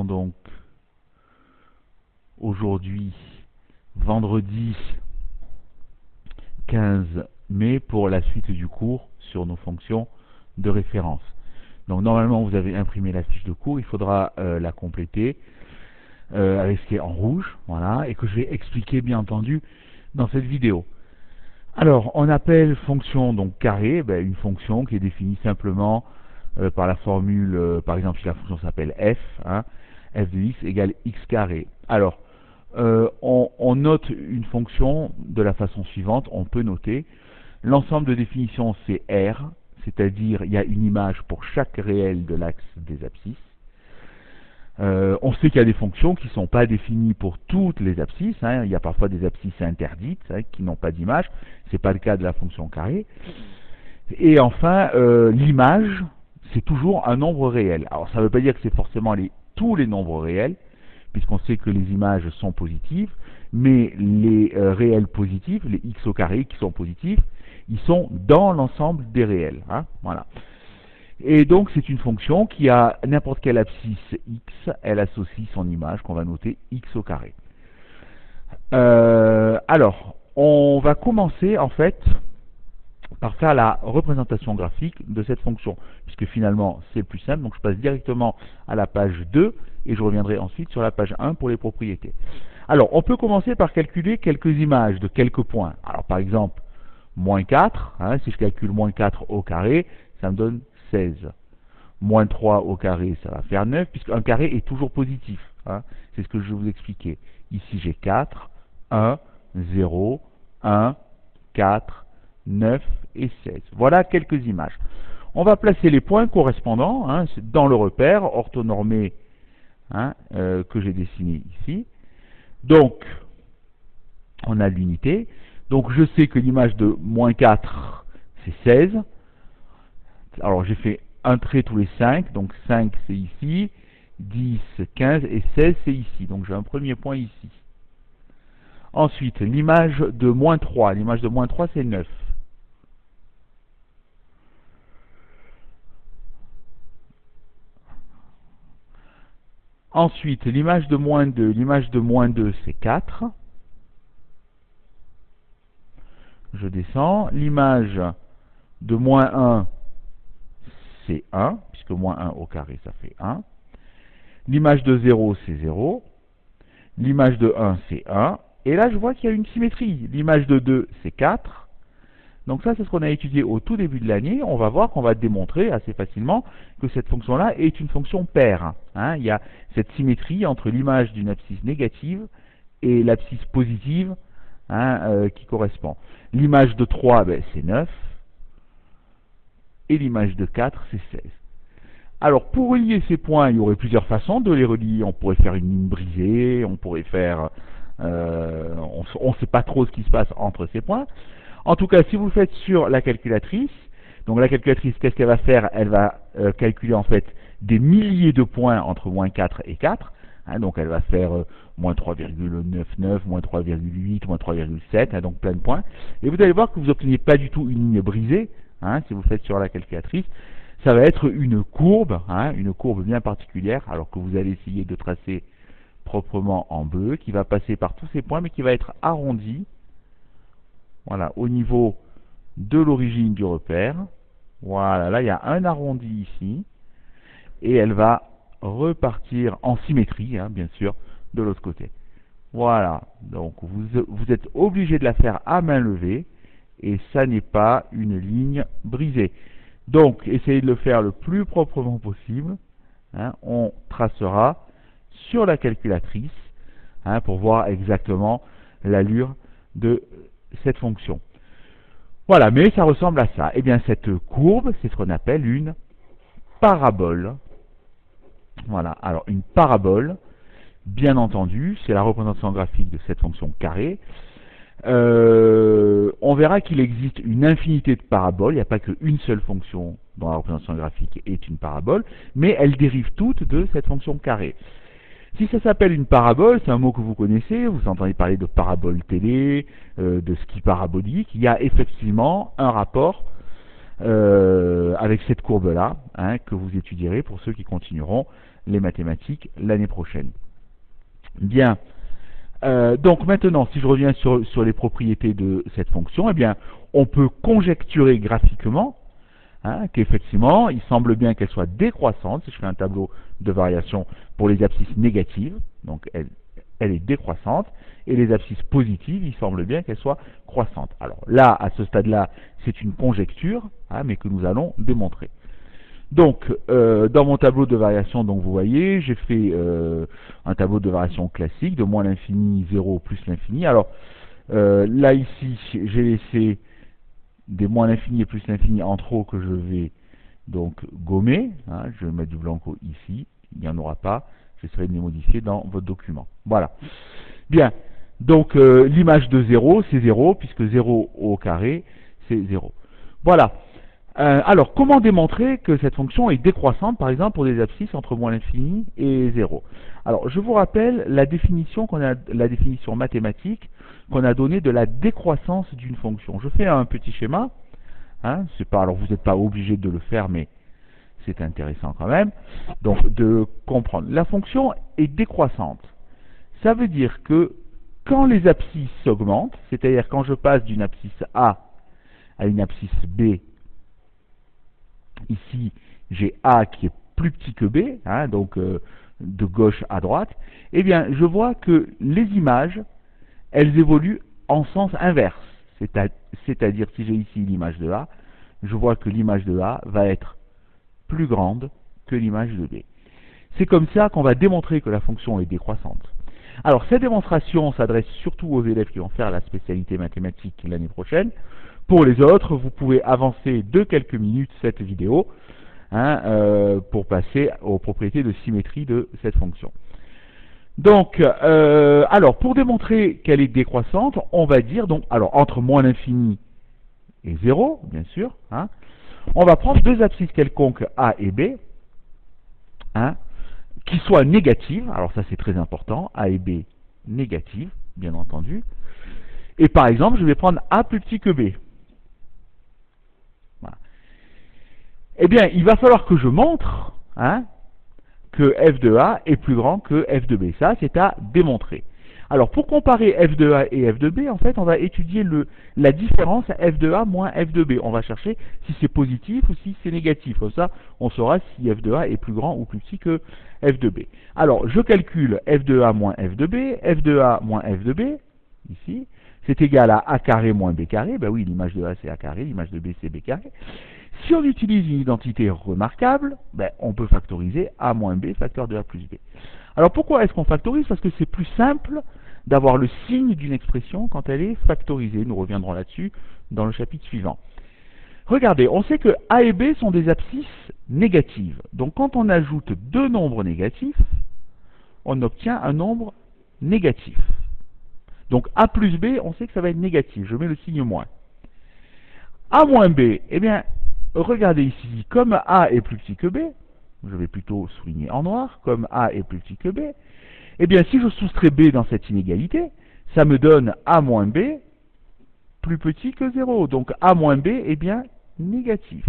donc aujourd'hui vendredi 15 mai pour la suite du cours sur nos fonctions de référence. Donc normalement vous avez imprimé la fiche de cours, il faudra la compléter avec ce qui est en rouge, voilà, et que je vais expliquer bien entendu dans cette vidéo. Alors on appelle fonction donc carré, une fonction qui est définie simplement par la formule, par exemple si la fonction s'appelle f, f de x égale x carré. Alors on note une fonction de la façon suivante, on peut noter l'ensemble de définition c'est R, c'est-à-dire il y a une image pour chaque réel de l'axe des abscisses. On sait qu'il y a des fonctions qui ne sont pas définies pour toutes les abscisses, il y a parfois des abscisses interdites qui n'ont pas d'image, ce n'est pas le cas de la fonction carré. Et enfin, l'image, c'est toujours un nombre réel. Alors ça ne veut pas dire que c'est forcément tous les nombres réels, puisqu'on sait que les images sont positives, mais les réels positifs, les x au carré qui sont positifs, ils sont dans l'ensemble des réels. Voilà. Et donc c'est une fonction qui a n'importe quelle abscisse x, elle associe son image qu'on va noter x au carré. Alors, on va commencer en fait par faire la représentation graphique de cette fonction, puisque finalement c'est le plus simple, donc je passe directement à la page 2 et je reviendrai ensuite sur la page 1 pour les propriétés. Alors, on peut commencer par calculer quelques images de quelques points. Alors par exemple, moins 4, si je calcule moins 4 au carré, ça me donne 16. Moins 3 au carré, ça va faire 9, puisque un carré est toujours positif. C'est ce que je vais vous expliquer. Ici, j'ai 4, 1, 0, 1, 4, 9 et 16. Voilà quelques images. On va placer les points correspondants dans le repère orthonormé que j'ai dessiné ici. Donc, on a l'unité. Donc, je sais que l'image de moins 4, c'est 16. Alors, j'ai fait un trait tous les 5. Donc, 5, c'est ici. 10, 15 et 16, c'est ici. Donc, j'ai un premier point ici. Ensuite, l'image de moins 3. L'image de moins 3, c'est 9. Ensuite, l'image de moins 2. L'image de moins 2, c'est 4. Je descends. L'image de moins 1, c'est 1, puisque moins 1 au carré, ça fait 1. L'image de 0, c'est 0. L'image de 1, c'est 1. Et là, je vois qu'il y a une symétrie. L'image de 2, c'est 4. Donc ça, c'est ce qu'on a étudié au tout début de l'année. On va voir qu'on va démontrer assez facilement que cette fonction-là est une fonction paire. Il y a cette symétrie entre l'image d'une abscisse négative et l'abscisse positive qui correspond. L'image de 3, c'est 9. Et l'image de 4, c'est 16. Alors, pour relier ces points, il y aurait plusieurs façons de les relier. On pourrait faire une ligne brisée, on pourrait faire... on ne sait pas trop ce qui se passe entre ces points. En tout cas, si vous le faites sur la calculatrice, donc la calculatrice, qu'est-ce qu'elle va faire? Elle va calculer en fait des milliers de points entre moins 4 et 4. Donc elle va faire moins 3,99, moins 3,8, moins 3,7, donc plein de points. Et vous allez voir que vous n'obtenez pas du tout une ligne brisée, si vous le faites sur la calculatrice. Ça va être une courbe bien particulière, alors que vous allez essayer de tracer proprement en bleu, qui va passer par tous ces points, mais qui va être arrondie. Voilà, au niveau de l'origine du repère. Voilà, là il y a un arrondi ici. Et elle va repartir en symétrie, bien sûr, de l'autre côté. Voilà, donc vous êtes obligé de la faire à main levée. Et ça n'est pas une ligne brisée. Donc, essayez de le faire le plus proprement possible. On tracera sur la calculatrice pour voir exactement l'allure de cette fonction. Voilà, mais ça ressemble à ça. Eh bien, cette courbe, c'est ce qu'on appelle une parabole. Voilà, alors une parabole, bien entendu, c'est la représentation graphique de cette fonction carrée. On verra qu'il existe une infinité de paraboles, il n'y a pas qu'une seule fonction dans la représentation graphique est une parabole, mais elles dérivent toutes de cette fonction carrée. Si ça s'appelle une parabole, c'est un mot que vous connaissez, vous entendez parler de parabole télé, de ski parabolique, il y a effectivement un rapport avec cette courbe-là, que vous étudierez pour ceux qui continueront les mathématiques l'année prochaine. Bien. Donc maintenant, si je reviens sur les propriétés de cette fonction, eh bien, on peut conjecturer graphiquement qu'effectivement, il semble bien qu'elle soit décroissante. Si je fais un tableau de variation pour les abscisses négatives, donc elle est décroissante, et les abscisses positives, il semble bien qu'elles soient croissantes. Alors là, à ce stade-là, c'est une conjecture, mais que nous allons démontrer. Donc, dans mon tableau de variation, donc vous voyez, j'ai fait un tableau de variation classique, de moins l'infini, 0 plus l'infini. Alors, là ici, j'ai laissé des moins l'infini et plus l'infini en trop que je vais donc gommer. Je vais mettre du blanco ici, il n'y en aura pas. J'essaierai de les modifier dans votre document. Voilà. Bien, donc l'image de 0, c'est 0, puisque 0 au carré, c'est 0. Voilà. Alors, comment démontrer que cette fonction est décroissante, par exemple, pour des abscisses entre moins l'infini et 0? Alors, je vous rappelle la définition mathématique qu'on a donnée de la décroissance d'une fonction. Je fais un petit schéma. Alors, vous n'êtes pas obligé de le faire, mais c'est intéressant quand même. Donc, de comprendre. La fonction est décroissante. Ça veut dire que quand les abscisses s'augmentent, c'est-à-dire quand je passe d'une abscisse A à une abscisse B, ici, j'ai A qui est plus petit que B, donc de gauche à droite, eh bien, je vois que les images, elles évoluent en sens inverse. C'est-à-dire, si j'ai ici l'image de A, je vois que l'image de A va être plus grande que l'image de B. C'est comme ça qu'on va démontrer que la fonction est décroissante. Alors, cette démonstration s'adresse surtout aux élèves qui vont faire la spécialité mathématique l'année prochaine. Pour les autres, vous pouvez avancer de quelques minutes cette vidéo pour passer aux propriétés de symétrie de cette fonction. Donc, alors, pour démontrer qu'elle est décroissante, on va dire, donc, alors, entre moins l'infini et 0, bien sûr, on va prendre deux abscisses quelconques A et B, qui soient négatives, alors ça c'est très important, A et B négatives, bien entendu, et par exemple, je vais prendre A plus petit que B. Voilà. Eh bien, il va falloir que je montre que f de A est plus grand que f de B. Ça, c'est à démontrer. Alors, pour comparer f de A et f de B, en fait, on va étudier la différence f de A moins f de B. On va chercher si c'est positif ou si c'est négatif. Comme ça, on saura si f de A est plus grand ou plus petit que f de B. Alors, je calcule f de A moins f de B, f de A moins f de B, ici, c'est égal à A carré moins B carré. Ben oui, l'image de A c'est A carré, l'image de B c'est B carré. Si on utilise une identité remarquable, on peut factoriser A moins B facteur de A plus B. Alors pourquoi est-ce qu'on factorise? Parce que c'est plus simple d'avoir le signe d'une expression quand elle est factorisée. Nous reviendrons là-dessus dans le chapitre suivant. Regardez, on sait que A et B sont des abscisses négatives. Donc quand on ajoute deux nombres négatifs, on obtient un nombre négatif. Donc A plus B, on sait que ça va être négatif. Je mets le signe moins. A moins B, eh bien, regardez ici, comme A est plus petit que B, je vais plutôt souligner en noir, comme A est plus petit que B, eh bien, si je soustrais B dans cette inégalité, ça me donne A moins B plus petit que 0. Donc, A moins B est bien négatif.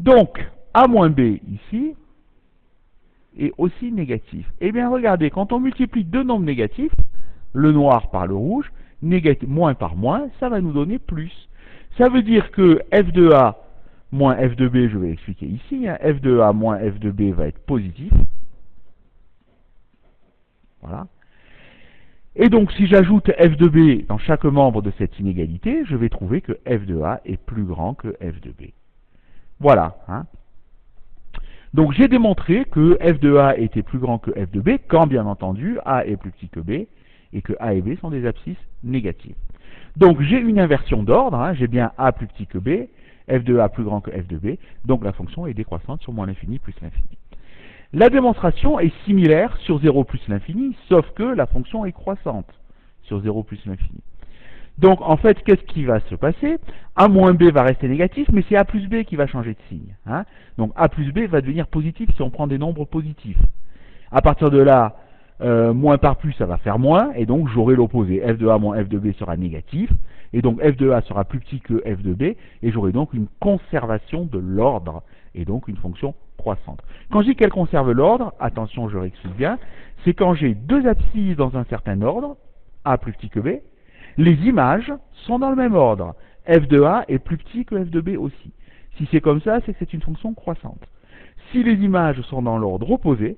Donc, A moins B ici est aussi négatif. Eh bien, regardez, quand on multiplie deux nombres négatifs, le noir par le rouge, moins par moins, ça va nous donner plus. Ça veut dire que f de A moins f de B, je vais l'expliquer ici, f de A moins f de B va être positif. Voilà. Et donc, si j'ajoute f de B dans chaque membre de cette inégalité, je vais trouver que f de A est plus grand que f de B. Voilà. Donc, j'ai démontré que f de A était plus grand que f de B, quand, bien entendu, A est plus petit que B, et que A et B sont des abscisses négatives. Donc, j'ai une inversion d'ordre, j'ai bien A plus petit que B, f de A plus grand que f de B, donc la fonction est décroissante sur moins l'infini plus l'infini. La démonstration est similaire sur 0 plus l'infini, sauf que la fonction est croissante sur 0 plus l'infini. Donc, en fait, qu'est-ce qui va se passer? A moins B va rester négatif, mais c'est A plus B qui va changer de signe. Donc, A plus B va devenir positif si on prend des nombres positifs. À partir de là, moins par plus, ça va faire moins, et donc j'aurai l'opposé. F de A moins F de B sera négatif, et donc F de A sera plus petit que F de B, et j'aurai donc une conservation de l'ordre, et donc une fonction croissante. Quand je dis qu'elle conserve l'ordre, attention, je réexplique bien, c'est quand j'ai deux abscisses dans un certain ordre, A plus petit que B, les images sont dans le même ordre. F de A est plus petit que F de B aussi. Si c'est comme ça, c'est que c'est une fonction croissante. Si les images sont dans l'ordre opposé,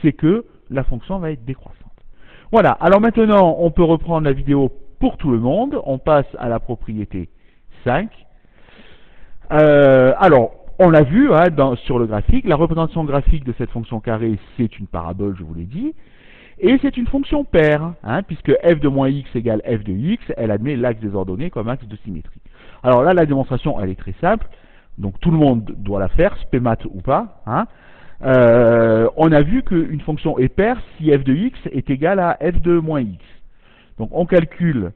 c'est que la fonction va être décroissante. Voilà, alors maintenant, on peut reprendre la vidéo pour tout le monde. On passe à la propriété 5. Alors, on l'a vu hein, sur le graphique, la représentation graphique de cette fonction carrée, c'est une parabole, je vous l'ai dit, et c'est une fonction paire, hein, puisque f de moins x égale f de x, elle admet l'axe des ordonnées comme axe de symétrie. Alors là, la démonstration, elle est très simple, donc tout le monde doit la faire, spémat ou pas. Hein. On a vu qu'une fonction est paire si f de x est égal à f de moins x. Donc on calcule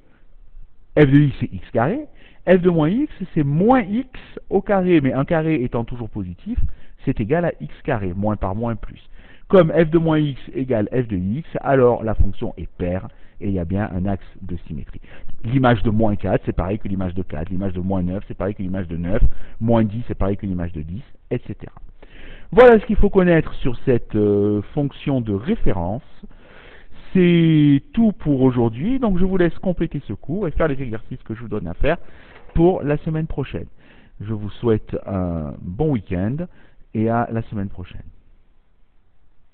f de x c'est x carré, f de moins x c'est moins x au carré, mais un carré étant toujours positif, c'est égal à x carré, moins par moins plus. Comme f de moins x égale f de x, alors la fonction est paire, et il y a bien un axe de symétrie. L'image de moins 4, c'est pareil que l'image de 4, l'image de moins 9, c'est pareil que l'image de 9, moins 10, c'est pareil que l'image de 10, etc. Voilà ce qu'il faut connaître sur cette fonction de référence. C'est tout pour aujourd'hui, donc je vous laisse compléter ce cours et faire les exercices que je vous donne à faire pour la semaine prochaine. Je vous souhaite un bon week-end et à la semaine prochaine.